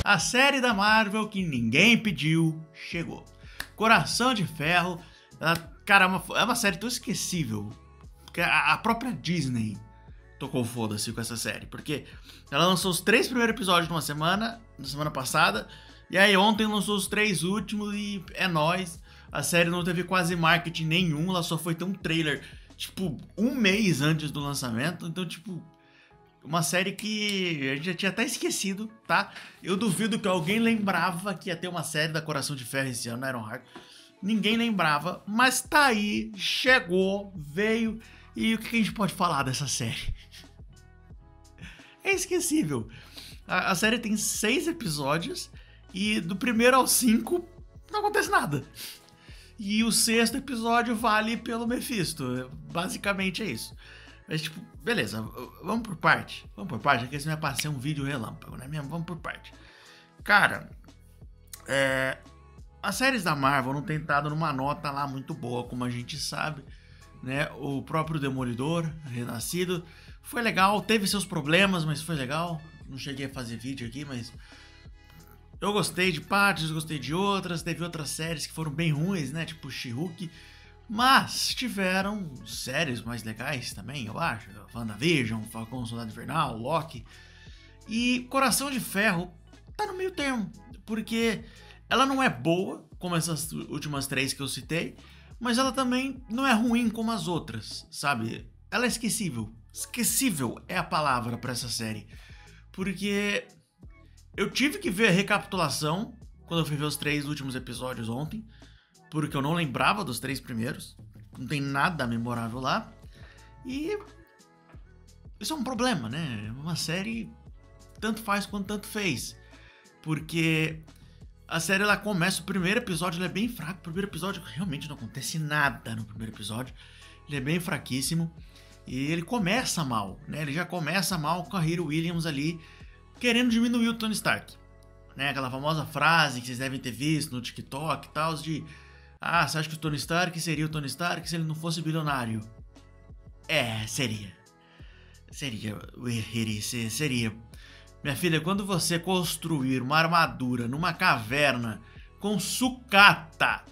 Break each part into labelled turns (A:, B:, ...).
A: A série da Marvel que ninguém pediu, chegou. Coração de Ferro, cara, é uma série tão esquecível. Que a própria Disney tocou foda-se com essa série. Porque ela lançou os 3 primeiros episódios numa semana, na semana passada. E aí ontem lançou os 3 últimos e é nóis. A série não teve quase marketing nenhum, ela só foi ter um trailer, tipo, um mês antes do lançamento. Então, tipo, uma série que a gente já tinha até esquecido, tá? Eu duvido que alguém lembrava que ia ter uma série da Coração de Ferro esse ano, Ironheart. Ninguém lembrava, mas tá aí, chegou, veio. E o que a gente pode falar dessa série? É esquecível. A série tem 6 episódios e do primeiro ao 5 não acontece nada. E o 6º episódio vale pelo Mephisto. Basicamente é isso. Mas, tipo, beleza, vamos por parte. Vamos por parte, porque senão vai passar um vídeo relâmpago, não é mesmo? Vamos por parte. Cara, as séries da Marvel não tem estado numa nota lá muito boa, como a gente sabe, né? O próprio Demolidor, Renascido, foi legal, teve seus problemas, mas foi legal. Não cheguei a fazer vídeo aqui, mas eu gostei de partes, gostei de outras. Teve outras séries que foram bem ruins, né? Tipo She-Hulk. Mas tiveram séries mais legais também, eu acho. WandaVision, Falcão Soldado Invernal, Loki. E Coração de Ferro tá no meio termo. Porque ela não é boa, como essas últimas 3 que eu citei. Mas ela também não é ruim como as outras, sabe? Ela é esquecível. Esquecível é a palavra pra essa série. Porque eu tive que ver a recapitulação quando eu fui ver os 3 últimos episódios ontem, porque eu não lembrava dos 3 primeiros. Não tem nada memorável lá. E isso é um problema, né? Uma série tanto faz quanto tanto fez. Porque a série, ela começa, o primeiro episódio ele é bem fraco. O primeiro episódio realmente não acontece nada no primeiro episódio. Ele é bem fraquíssimo. E ele começa mal, né? Ele já começa mal com a Riri Williams ali querendo diminuir o Tony Stark, né? Aquela famosa frase que vocês devem ter visto no TikTok e tal, de você acha que o Tony Stark seria o Tony Stark se ele não fosse bilionário? Seria. Seria, Riri, seria. Minha filha, quando você construir uma armadura numa caverna com sucata,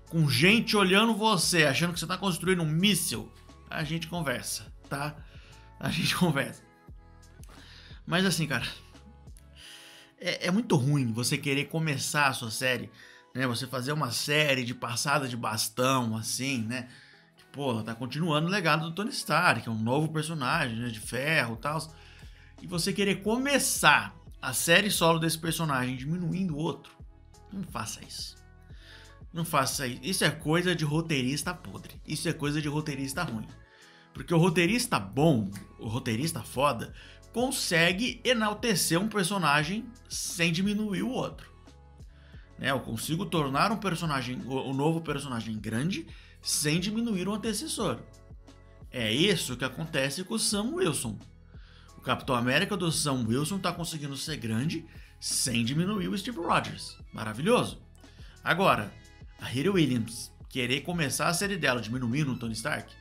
A: com gente olhando você, achando que você tá construindo um míssil, a gente conversa, tá? A gente conversa. Mas assim, cara, é muito ruim você querer começar a sua série, né? Você fazer uma série de passada de bastão, assim, né? Pô, ela tá continuando o legado do Tony Stark, que é um novo personagem, né? De ferro e tal. E você querer começar a série solo desse personagem diminuindo o outro, não faça isso. Não faça isso. Isso é coisa de roteirista podre. Isso é coisa de roteirista ruim. Porque o roteirista bom, o roteirista foda, consegue enaltecer um personagem sem diminuir o outro. Né? Eu consigo tornar um novo personagem grande sem diminuir o antecessor. É isso que acontece com o Sam Wilson. O Capitão América do Sam Wilson tá conseguindo ser grande sem diminuir o Steve Rogers. Maravilhoso. Agora, a Riri Williams querer começar a série dela diminuindo o Tony Stark,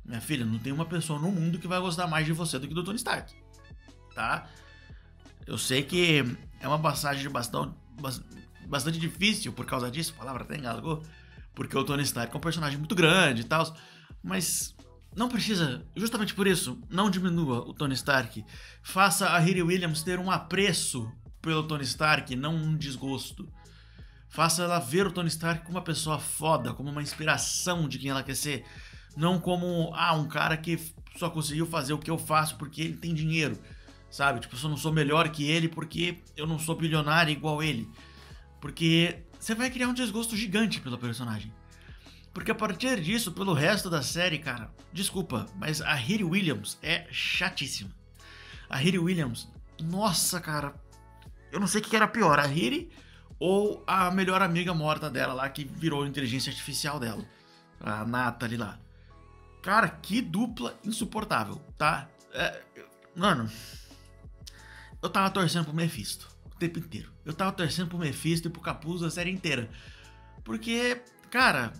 A: minha filha, não tem uma pessoa no mundo que vai gostar mais de você do que do Tony Stark, tá? Eu sei que é uma passagem de bastão bastante difícil por causa disso, a palavra até engasgou, porque o Tony Stark é um personagem muito grande e tal, mas não precisa, justamente por isso, não diminua o Tony Stark. Faça a Riri Williams ter um apreço pelo Tony Stark, não um desgosto. Faça ela ver o Tony Stark como uma pessoa foda, como uma inspiração de quem ela quer ser. Não como, um cara que só conseguiu fazer o que eu faço porque ele tem dinheiro, sabe? Tipo, eu só não sou melhor que ele porque eu não sou bilionário igual ele. Porque você vai criar um desgosto gigante pelo personagem. Porque a partir disso, pelo resto da série, cara, desculpa, mas a Riri Williams é chatíssima. A Riri Williams, nossa, cara, eu não sei o que era pior, a Riri ou a melhor amiga morta dela lá, que virou a inteligência artificial dela, a Natalie lá. Cara, que dupla insuportável, tá? Mano, eu tava torcendo pro Mephisto o tempo inteiro. Eu tava torcendo pro Mephisto e pro Capuz a série inteira. Porque, cara,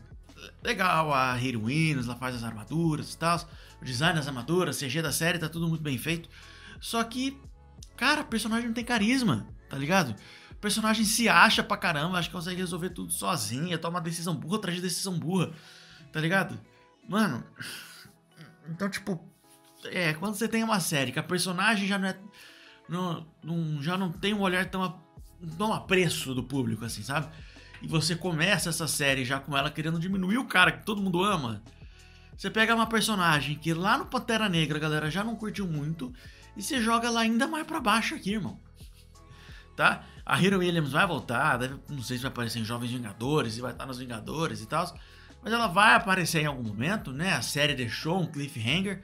A: legal, a Riri Williams, ela faz as armaduras e tal, o design das armaduras, CG da série, tá tudo muito bem feito. Só que, cara, a personagem não tem carisma. tá ligado? O personagem se acha pra caramba, acha que consegue resolver tudo sozinha, toma decisão burra atrás de decisão burra, tá ligado? Mano, então, tipo, quando você tem uma série que a personagem já não é. Já não tem um olhar tão apreço do público, assim, sabe? E você começa essa série já com ela querendo diminuir o cara que todo mundo ama. Você pega uma personagem que lá no Pantera Negra a galera já não curtiu muito e você joga ela ainda mais pra baixo aqui, irmão. Tá? A Riri Williams vai voltar, não sei se vai aparecer em Jovens Vingadores, e vai estar nos Vingadores e tal, mas ela vai aparecer em algum momento, né? A série deixou um cliffhanger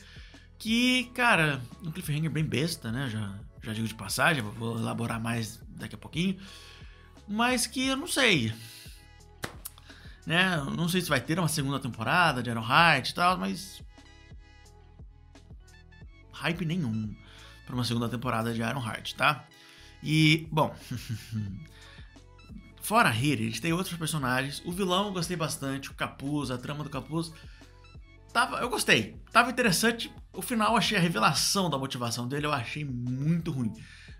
A: que, cara, um cliffhanger bem besta, né? Já digo de passagem, vou elaborar mais daqui a pouquinho, mas que eu não sei, né? Eu não sei se vai ter uma segunda temporada de Ironheart e tal, mas hype nenhum para uma segunda temporada de Ironheart, tá? E, bom, fora a Riri, a gente tem outros personagens. O vilão eu gostei bastante, o Capuz, a trama do Capuz. Eu gostei, tava interessante. O final eu achei a revelação da motivação dele, eu achei muito ruim.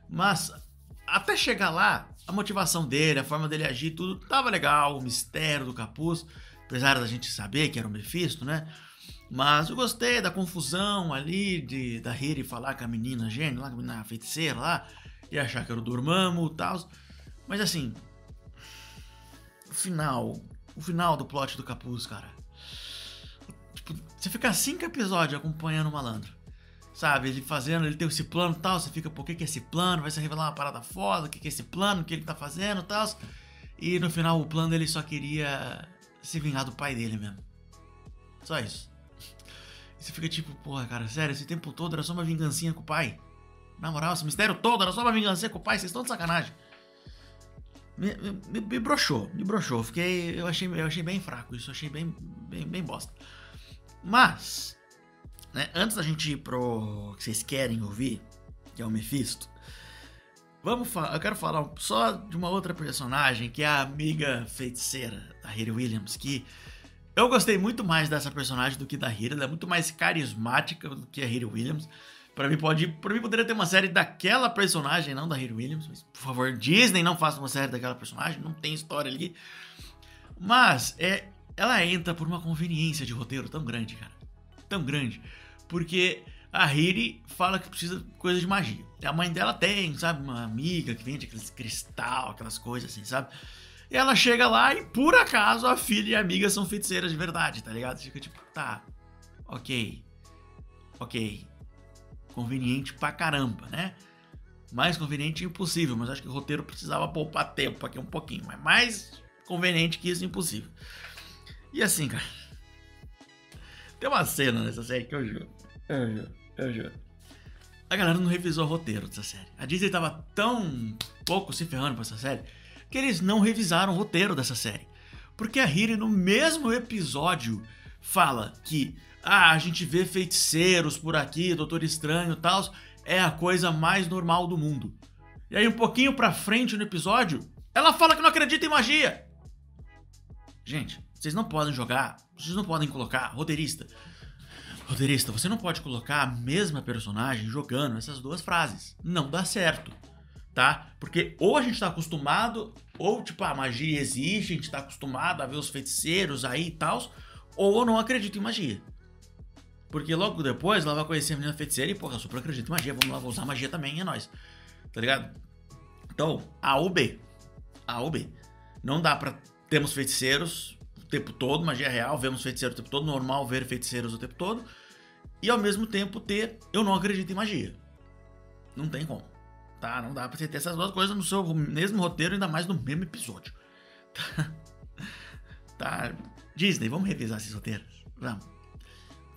A: Mas, até chegar lá, a motivação dele, a forma dele agir, tudo tava legal. O mistério do Capuz, apesar da gente saber que era o Mephisto, né? Mas eu gostei da confusão ali, da Riri falar com a menina gênio, lá, com a menina feiticeira lá, e achar que era o Dormammu e tal. Mas assim, o final do plot do Capuz, cara. Tipo, você fica 5 episódios acompanhando o malandro, sabe? Ele tem esse plano e tal, você fica, por que é esse plano? Vai se revelar uma parada foda, o que é esse plano, o que ele tá fazendo e tal. E no final o plano dele só queria se vingar do pai dele mesmo. Só isso. E você fica tipo, porra, cara, sério, esse tempo todo era só uma vingancinha com o pai? Na moral, esse mistério todo era só uma vingança com o pai, vocês estão de sacanagem. Me broxou. Eu achei bem fraco isso, achei bem bosta. Mas, né, antes da gente ir pro que vocês querem ouvir, que é o Mephisto, eu quero falar só de uma outra personagem, que é a amiga feiticeira da Riri Williams, que eu gostei muito mais dessa personagem do que da Riri, ela é muito mais carismática do que a Riri Williams. Pra mim poderia ter uma série daquela personagem, não da Riri Williams. Mas, por favor, Disney, não faça uma série daquela personagem. Não tem história ali. Mas ela entra por uma conveniência de roteiro tão grande, cara. Tão grande. Porque a Riri fala que precisa de coisa de magia. A mãe dela tem, sabe? Uma amiga que vende aqueles cristal, aquelas coisas assim, sabe? E ela chega lá e, por acaso, a filha e a amiga são feiticeiras de verdade, tá ligado? Fica tipo, tá, ok. Conveniente pra caramba, né? Mais conveniente impossível, mas acho que o roteiro precisava poupar tempo aqui um pouquinho, mas mais conveniente que isso, impossível. E assim, cara, tem uma cena nessa série que eu juro. A galera não revisou o roteiro dessa série. A Disney tava tão pouco se ferrando pra essa série que eles não revisaram o roteiro dessa série. Porque a Riri, no mesmo episódio, fala que a gente vê feiticeiros por aqui, Doutor Estranho e tal, é a coisa mais normal do mundo. E aí um pouquinho pra frente no episódio, ela fala que não acredita em magia. Gente, vocês não podem colocar, roteirista, você não pode colocar a mesma personagem jogando essas duas frases. Não dá certo, tá? Porque ou a gente tá acostumado, ou tipo, a magia existe, a gente tá acostumado a ver os feiticeiros aí e tal, ou eu não acredito em magia. Porque logo depois ela vai conhecer a menina feiticeira e, porra, eu super acredito em magia, vamos lá, vou usar magia também, é nóis. Tá ligado? Então, A ou B. Não dá pra termos feiticeiros o tempo todo, magia real, vemos feiticeiros o tempo todo, normal ver feiticeiros o tempo todo, e ao mesmo tempo eu não acredito em magia. Não tem como. Tá? Não dá pra você ter essas duas coisas no seu mesmo roteiro, ainda mais no mesmo episódio. Tá? Disney, vamos revisar esses roteiros? Vamos.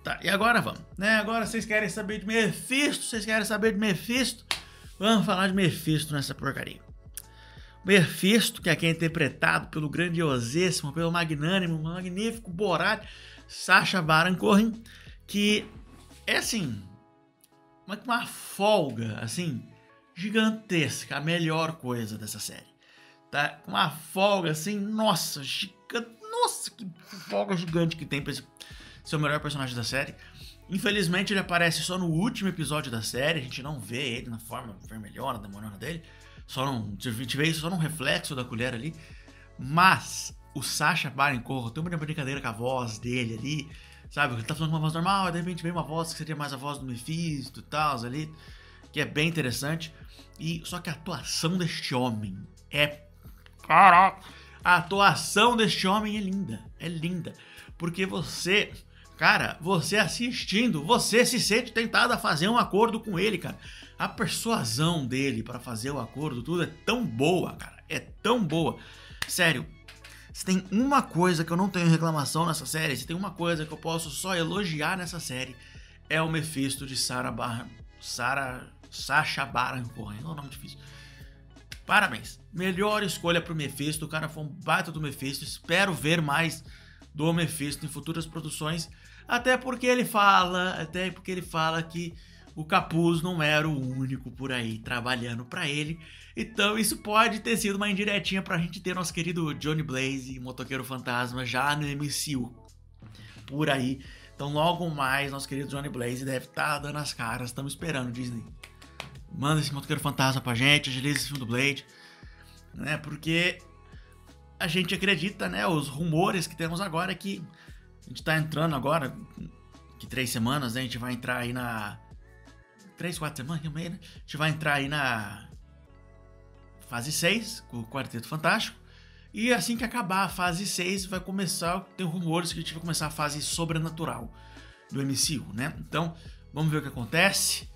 A: Tá, e agora vamos, né? Agora vocês querem saber de Mephisto? Vamos falar de Mephisto nessa porcaria. Mephisto, que aqui é interpretado pelo grandiosíssimo, pelo magnânimo, magnífico Borat, Sacha Baron Cohen, que é assim, uma folga, assim, gigantesca, a melhor coisa dessa série. Tá? Uma folga assim, nossa, que folga gigante que tem pra esse ser o melhor personagem da série. Infelizmente ele aparece só no último episódio da série, a gente não vê ele na forma vermelhona, demorona dele. A gente vê isso só num reflexo da colher ali. Mas o Sacha Baron Cohen tem uma brincadeira com a voz dele ali, sabe? Ele tá falando com uma voz normal, e de repente vem uma voz que seria mais a voz do Mephisto e tal, ali, que é bem interessante. Só que a atuação deste homem é... Caraca! A atuação deste homem é linda. Porque você... Cara, você assistindo, você se sente tentado a fazer um acordo com ele, cara. A persuasão dele pra fazer o acordo, tudo é tão boa, cara. É tão boa. Sério, se tem uma coisa que eu não tenho reclamação nessa série, se tem uma coisa que eu posso só elogiar nessa série, é o Mephisto de Sacha Baron Cohen. É um nome difícil. Parabéns. Melhor escolha pro Mephisto. O cara foi um baita do Mephisto. Espero ver mais do Mephisto em futuras produções. Até porque ele fala que o Capuz não era o único por aí trabalhando pra ele. Então isso pode ter sido uma indiretinha pra gente ter nosso querido Johnny Blaze, Motoqueiro Fantasma, já no MCU. Por aí. Então logo mais nosso querido Johnny Blaze deve estar dando as caras. Estamos esperando, Disney. Manda esse Motoqueiro Fantasma pra gente, agiliza esse filme do Blade. Né? Porque a gente acredita, né? Os rumores que temos agora é que a gente tá entrando agora, que 3 semanas, né? A gente vai entrar aí na... 3, 4 semanas, que meio, né? A gente vai entrar aí na fase 6, com o Quarteto Fantástico. E assim que acabar a fase 6, vai começar... Tem rumores que a gente vai começar a fase sobrenatural do MCU, né? Então, vamos ver o que acontece.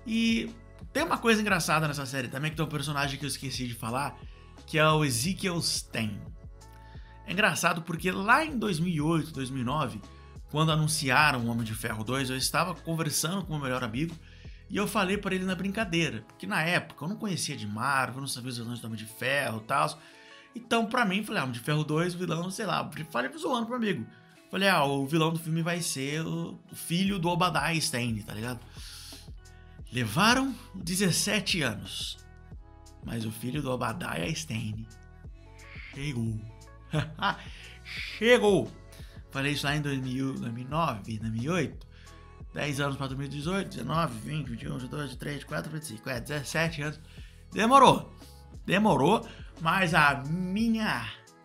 A: E tem uma coisa engraçada nessa série também, que tem um personagem que eu esqueci de falar, que é o Ezekiel Stane. É engraçado porque lá em 2008, 2009, quando anunciaram o Homem de Ferro 2, eu estava conversando com o meu melhor amigo e eu falei para ele na brincadeira, porque na época eu não conhecia de Marvel, eu não sabia os vilões do Homem de Ferro e tal. Então, pra mim, falei, Homem de Ferro 2, o vilão, sei lá, falei zoando pro amigo. Falei, o vilão do filme vai ser o filho do Obadiah Stane, tá ligado? Levaram 17 anos, mas o filho do Obadiah Stane chegou. Chegou! Falei isso lá em 2009, 2008. 10 anos para 2018, 19, 20, 21, 22, 23, 24, 25. 17 anos. Demorou, mas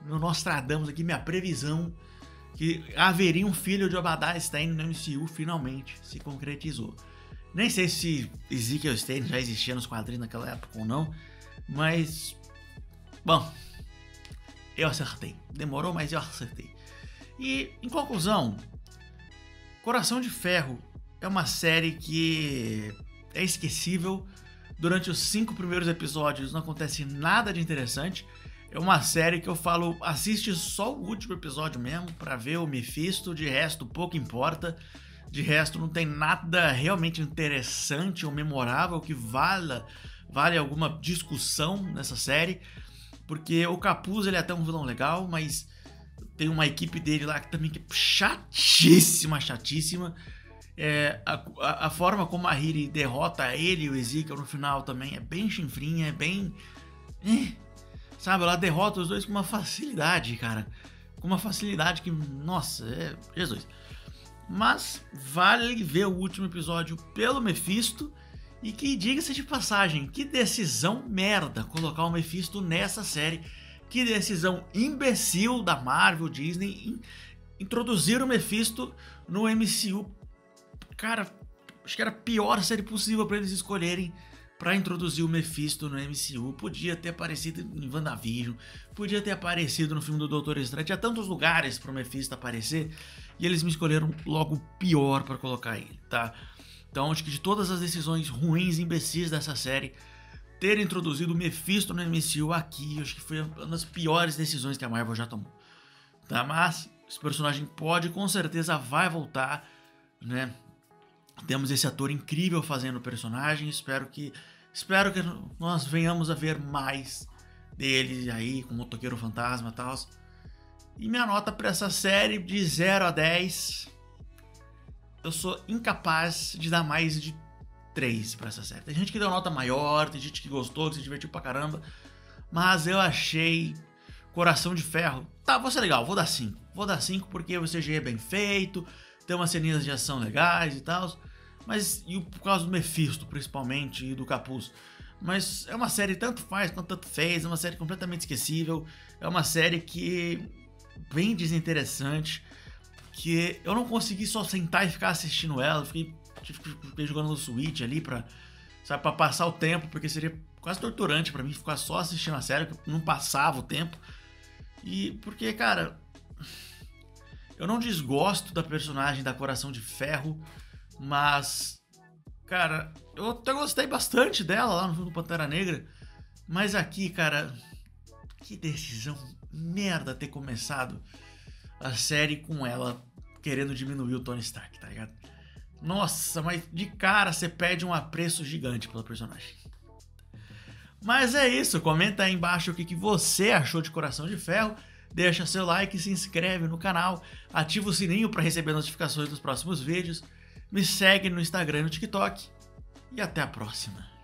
A: meu Nostradamus aqui, minha previsão que haveria um filho de Obadiah Stane no MCU finalmente se concretizou. Nem sei se Ezekiel Stane já existia nos quadrinhos naquela época ou não, mas... Bom, eu acertei. Demorou, mas eu acertei. E, em conclusão, Coração de Ferro é uma série que é esquecível. Durante os 5 primeiros episódios não acontece nada de interessante. É uma série que eu falo, assiste só o último episódio mesmo pra ver o Mephisto, de resto pouco importa. De resto não tem nada realmente interessante ou memorável que vale alguma discussão nessa série. Porque o Capuz, ele é até um vilão legal, mas tem uma equipe dele lá que também é chatíssima. A forma como a Riri derrota ele e o Ezekiel no final também é bem chinfrinha, é bem... sabe, ela derrota os dois com uma facilidade, cara. Com uma facilidade que, nossa, Jesus. Mas vale ver o último episódio pelo Mephisto. E que, diga-se de passagem, que decisão merda colocar o Mephisto nessa série. Que decisão imbecil da Marvel, Disney, introduzir o Mephisto no MCU. Cara, acho que era a pior série possível para eles escolherem para introduzir o Mephisto no MCU. Podia ter aparecido em WandaVision, podia ter aparecido no filme do Doutor Estranho. Tinha tantos lugares para o Mephisto aparecer e eles me escolheram logo o pior para colocar ele, tá? Então, acho que de todas as decisões ruins e imbecis dessa série, ter introduzido o Mephisto no MCU aqui, acho que foi uma das piores decisões que a Marvel já tomou. Tá? Mas esse personagem com certeza vai voltar, né? Temos esse ator incrível fazendo o personagem, espero que nós venhamos a ver mais dele aí, com o Motoqueiro Fantasma e tal. E minha nota para essa série, de 0 a 10... eu sou incapaz de dar mais de 3 pra essa série. Tem gente que deu nota maior, tem gente que gostou, que se divertiu pra caramba. Mas eu achei Coração de Ferro... Tá, vou ser legal, vou dar 5. Vou dar 5 porque o CGI é bem feito, tem umas ceninhas de ação legais e tal. Mas, e por causa do Mephisto, principalmente, e do Capuz. Mas é uma série tanto faz quanto tanto fez, é uma série completamente esquecível, é uma série que bem desinteressante, que eu não consegui só sentar e ficar assistindo ela, eu fiquei jogando no Switch ali pra passar o tempo, porque seria quase torturante pra mim ficar só assistindo a série, que não passava o tempo. E porque, cara, eu não desgosto da personagem da Coração de Ferro, mas, cara, eu até gostei bastante dela lá no filme do Pantera Negra, mas aqui, cara, que decisão merda ter começado a série com ela querendo diminuir o Tony Stark, tá ligado? Nossa, mas de cara você pede um apreço gigante pela personagem. Mas é isso, comenta aí embaixo o que você achou de Coração de Ferro, deixa seu like, se inscreve no canal, ativa o sininho para receber notificações dos próximos vídeos, me segue no Instagram e no TikTok e até a próxima.